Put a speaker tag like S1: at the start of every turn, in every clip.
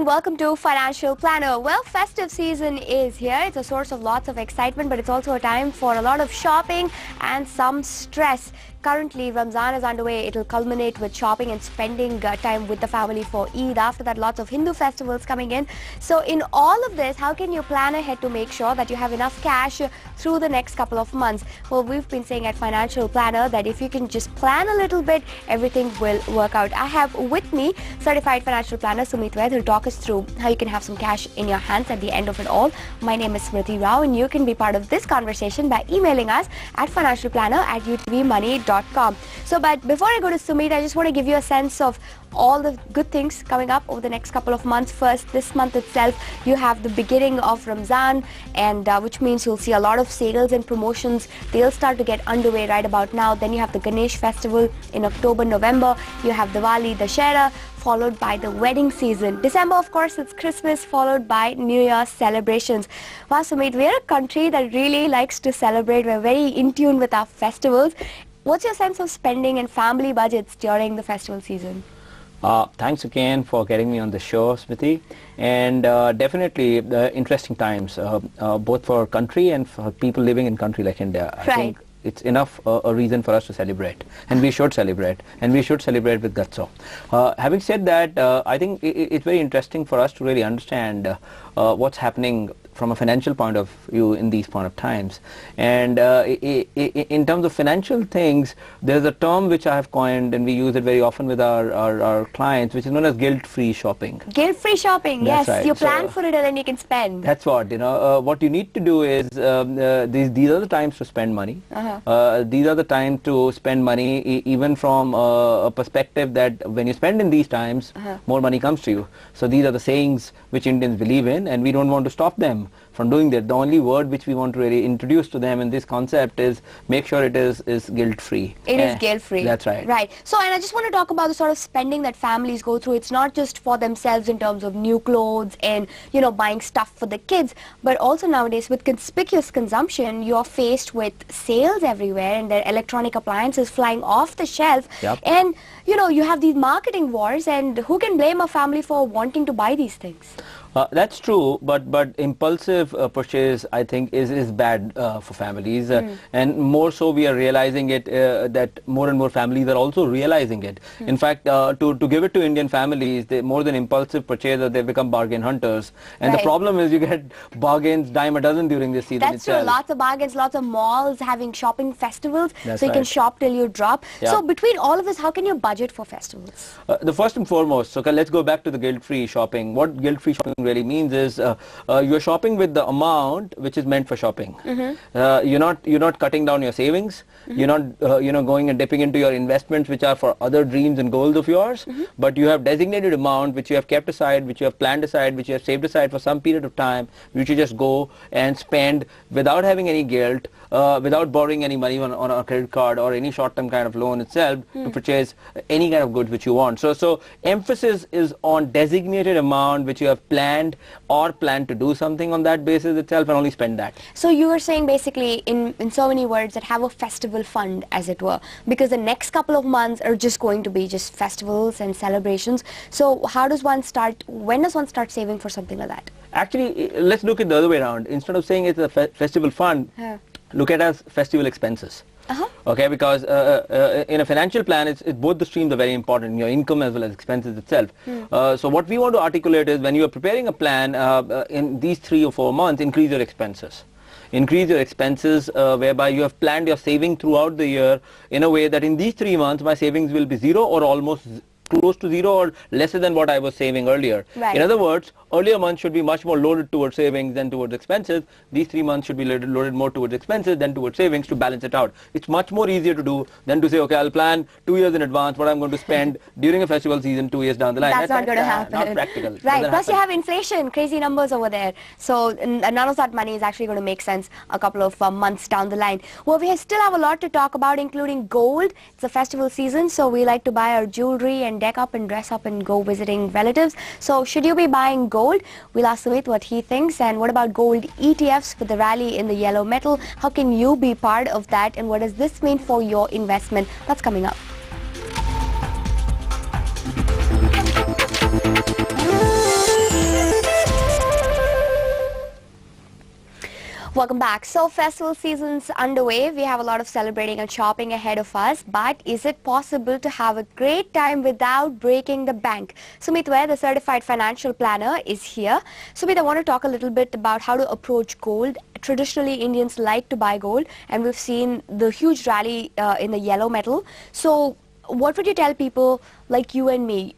S1: welcome to Financial Planner. Well, festive season is here. It's a source of lots of excitement, but it's also a time for a lot of shopping and some stress. Currently, Ramzan is underway. It'll culminate with shopping and spending time with the family for Eid. After that, lots of Hindu festivals coming in. So in all of this, how can you plan ahead to make sure that you have enough cash through the next couple of months? Well, we've been saying at Financial Planner that if you can just plan a little bit, everything will work out. I have with me Certified Financial Planner Sumit Vaid, who'll talk us through how you can have some cash in your hands at the end of it all. My name is Smriti Rao, and you can be part of this conversation by emailing us at financialplanner@utvmoney.com. But before I go to Sumit, I just want to give you a sense of all the good things coming up over the next couple of months. First, this month itself, you have the beginning of Ramzan, and which means you'll see a lot of sales and promotions. They'll start to get underway right about now. Then you have the Ganesh festival in October, November. You have Diwali, Dussehra, followed by the wedding season. December, of course, it's Christmas, followed by New Year's celebrations. Wow, Sumit, we're a country that really likes to celebrate. We're very in tune with our festivals. What's your sense of spending and family budgets during the festival season?
S2: Thanks again for getting me on the show, Smriti. And definitely interesting times, both for country and for people living in country like India. I think it's enough a reason for us to celebrate, and we should celebrate, and we should celebrate with gusto. Having said that, I think it's very interesting for us to really understand what's happening from a financial point of view in these point of times. And in terms of financial things, there's a term which I have coined, and we use it very often with our clients, which is known as guilt-free shopping.
S1: Guilt-free shopping,
S2: that's
S1: yes.
S2: Right.
S1: You plan for it and then you can spend.
S2: That's what, what you need to do is, these are the times to spend money. These are the times to spend money, even from a perspective that when you spend in these times, more money comes to you. So these are the sayings which Indians believe in, and we don't want to stop them from doing that. The only word which we want to really introduce to them in this concept is make sure it is guilt-free.
S1: It is guilt-free.
S2: That's right.
S1: Right. So, and I just want to talk about the sort of spending that families go through. It's not just for themselves in terms of new clothes and, buying stuff for the kids, but also nowadays with conspicuous consumption, you're faced with sales everywhere and there are electronic appliances flying off the shelf.
S2: Yep.
S1: And, you have these marketing wars, and who can blame a family for wanting to buy these things?
S2: That's true, but impulsive purchase, I think, is bad for families, and more so we are realizing it, that more and more families are also realizing it. In fact, to give it to Indian families, they more than impulsive purchasers, they've become bargain hunters. And the problem is you get bargains dime a dozen during this season.
S1: That's true. Lots of bargains, lots of malls having shopping festivals,
S2: That's
S1: so you can shop till you drop.
S2: Yeah.
S1: So between all of this, how can you budget for festivals?
S2: The first and foremost, so let's go back to the guilt-free shopping. What guilt-free shopping really means is you're shopping with the amount which is meant for shopping. You're not cutting down your savings. You're not going and dipping into your investments which are for other dreams and goals of yours. But you have designated amount which you have kept aside, which you have planned aside, which you have saved aside for some period of time, which you just go and spend without having any guilt, without borrowing any money on a credit card or any short-term kind of loan itself to purchase any kind of goods which you want. So emphasis is on designated amount which you have planned or plan to do something on that basis itself and only spend that.
S1: So you were saying basically in so many words that have a festival fund, as it were, because the next couple of months are just going to be just festivals and celebrations. So when does one start saving for something like that? Actually,
S2: let's look at the other way around. Instead of saying it's a festival fund, look at it as festival expenses. Okay, because in a financial plan, it's both the streams are very important, your income as well as expenses itself. So what we want to articulate is when you are preparing a plan in these 3 or 4 months, increase your expenses. Increase your expenses whereby you have planned your saving throughout the year in a way that in these 3 months, my savings will be zero or almost close to zero or lesser than what I was saving earlier.
S1: Right.
S2: In other words, earlier months should be much more loaded towards savings than towards expenses. These 3 months should be loaded more towards expenses than towards savings to balance it out. It's much more easier to do than to say, okay, I'll plan 2 years in advance what I'm going to spend during a festival season 2 years down the line.
S1: That's not going to happen.
S2: Not practical.
S1: Right. Plus you have inflation, crazy numbers over there. So none of that money is actually going to make sense a couple of months down the line. Well, we still have a lot to talk about, including gold. It's a festival season, so we like to buy our jewelry and deck up and dress up and go visiting relatives. So should you be buying gold? We'll ask Sumit what he thinks. And what about gold ETFs with the rally in the yellow metal? How can you be part of that? And what does this mean for your investment? That's coming up. Welcome back. So festival season's underway. We have a lot of celebrating and shopping ahead of us. But is it possible to have a great time without breaking the bank? Sumit Ware, the certified financial planner, is here. Sumit, I want to talk a little bit about how to approach gold. Traditionally, Indians like to buy gold, and we've seen the huge rally in the yellow metal. So what would you tell people like you and me?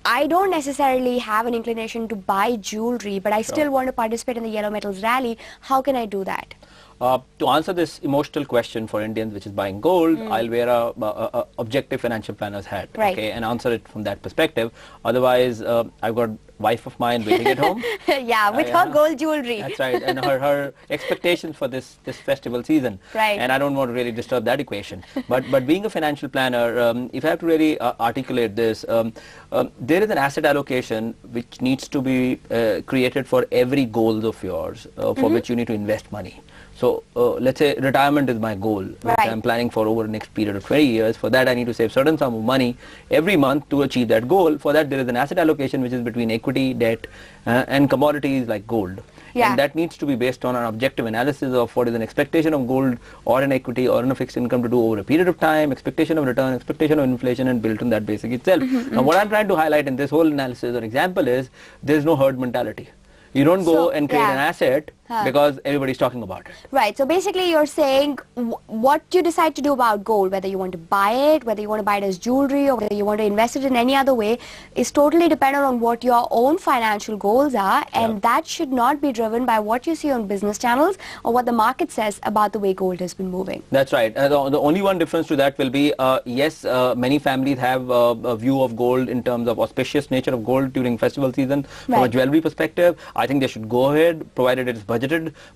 S1: I don't necessarily have an inclination to buy jewelry, but I still want to participate in the yellow metals rally. How can I do that?
S2: To answer this emotional question for Indians, which is buying gold, I'll wear a objective financial planner's hat, okay, and answer it from that perspective. Otherwise, I've got wife of mine waiting at home.
S1: Yeah, with her gold jewelry.
S2: That's right, and her expectations for this festival season.
S1: Right.
S2: And I don't want to really disturb that equation. But being a financial planner, if I have to really articulate this, there is an asset allocation which needs to be created for every goal of yours for which you need to invest money. So let's say retirement is my goal, which I'm planning for over the next period of 20 years. For that, I need to save certain sum of money every month to achieve that goal. For that, there is an asset allocation which is between equity, debt, and commodities like gold.
S1: Yeah.
S2: And that needs to be based on an objective analysis of what is an expectation of gold or an equity or in a fixed income to do over a period of time, expectation of return, expectation of inflation, and built on that basic itself. Now, what I'm trying to highlight in this whole analysis or example is there is no herd mentality. You don't go and create an asset because everybody's talking about it.
S1: Right. So basically you're saying what you decide to do about gold, whether you want to buy it, whether you want to buy it as jewelry, or whether you want to invest it in any other way, is totally dependent on what your own financial goals are, and that should not be driven by what you see on business channels or what the market says about the way gold has been moving.
S2: That's right. The only one difference to that will be, yes, many families have a view of gold in terms of auspicious nature of gold during festival season. From a jewelry perspective, I think they should go ahead, provided it is budgeted.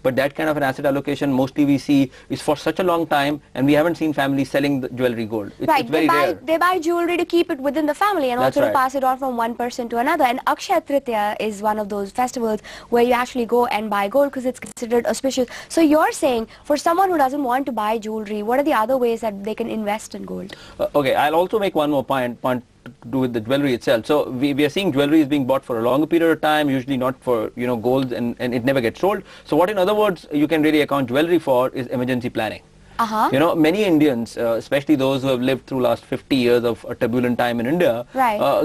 S2: But that kind of an asset allocation, mostly we see, is for such a long time, and we haven't seen families selling the jewelry gold. It's very rare.
S1: They buy jewelry to keep it within the family and also to pass it on from one person to another. And Akshaya Tritiya is one of those festivals where you actually go and buy gold because it's considered auspicious. So you're saying, for someone who doesn't want to buy jewelry, what are the other ways that they can invest in gold?
S2: Okay, I'll also make one more point to do with the jewelry itself. So we are seeing jewelry is being bought for a longer period of time, usually not for gold, and it never gets sold. So what, in other words, you can really account jewelry for is emergency planning. Many Indians, especially those who have lived through last 50 years of a turbulent time in India,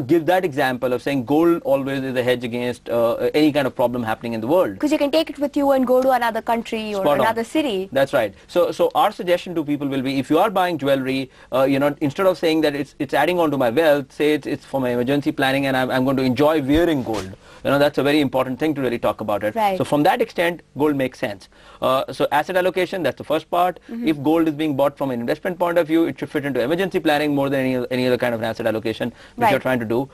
S2: give that example of saying gold always is a hedge against any kind of problem happening in the world.
S1: Because you can take it with you and go to another country or another city.
S2: That's right. So our suggestion to people will be, if you are buying jewelry, instead of saying that it's adding on to my wealth, say it's for my emergency planning and I'm going to enjoy wearing gold. That's a very important thing to really talk about it. So from that extent, gold makes sense. So asset allocation, that's the first part. If gold is being bought from an investment point of view, it should fit into emergency planning more than any other kind of an asset allocation which you're trying to do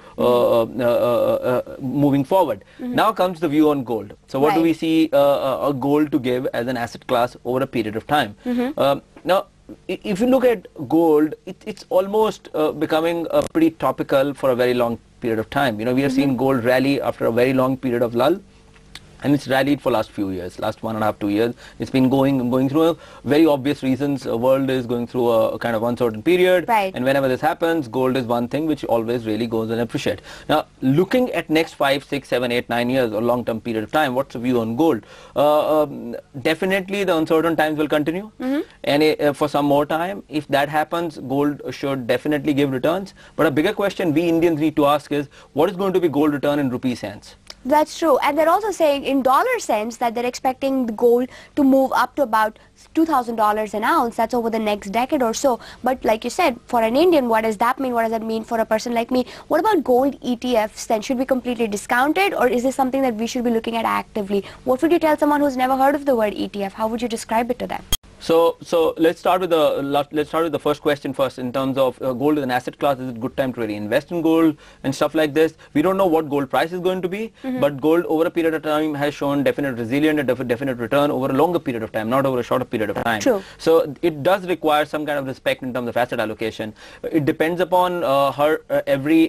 S2: moving forward. Now comes the view on gold. So what do we see a gold to give as an asset class over a period of time? Now, if you look at gold, it's almost becoming pretty topical for a very long period of time. We have seen gold rally after a very long period of lull. And it's rallied for last few years, last 1.5 to 2 years. It's been going through very obvious reasons. The world is going through a kind of uncertain period. And whenever this happens, gold is one thing which always really goes and appreciates. Now, looking at next 5, 6, 7, 8, 9 years or long-term period of time, what's the view on gold? Definitely the uncertain times will continue. And for some more time, if that happens, gold should definitely give returns. But a bigger question we Indians need to ask is, what is going to be gold return in rupee cents?
S1: That's true. And they're also saying in dollar cents that they're expecting the gold to move up to about $2,000 an ounce. That's over the next decade or so. But like you said, for an Indian, what does that mean? What does that mean for a person like me? What about gold ETFs then? Should we completely discount it, or is this something that we should be looking at actively? What would you tell someone who's never heard of the word ETF? How would you describe it to them?
S2: So let's start with the first question first. In terms of gold as an asset class, is it a good time to really invest in gold and stuff like this? We don't know what gold price is going to be, but gold over a period of time has shown definite resilience and definite return over a longer period of time, not over a shorter period of time. So it does require some kind of respect in terms of asset allocation. It depends upon every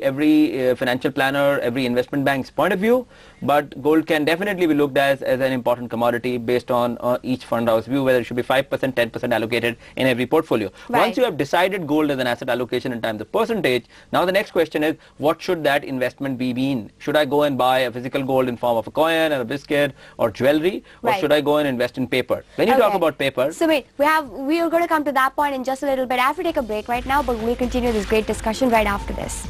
S2: financial planner, every investment bank's point of view, but gold can definitely be looked at as an important commodity based on each fund house view, whether it should be 5% 10% allocated in every portfolio.
S1: Right.
S2: Once you have decided gold as an asset allocation in terms of percentage, now the next question is, what should that investment be in? Should I go and buy a physical gold in form of a coin or a biscuit or jewelry, or
S1: Right.
S2: should I go and invest in paper? When you talk about paper,
S1: So wait, we are going to come to that point in just a little bit. I have to take a break right now, but we'll continue this great discussion right after this.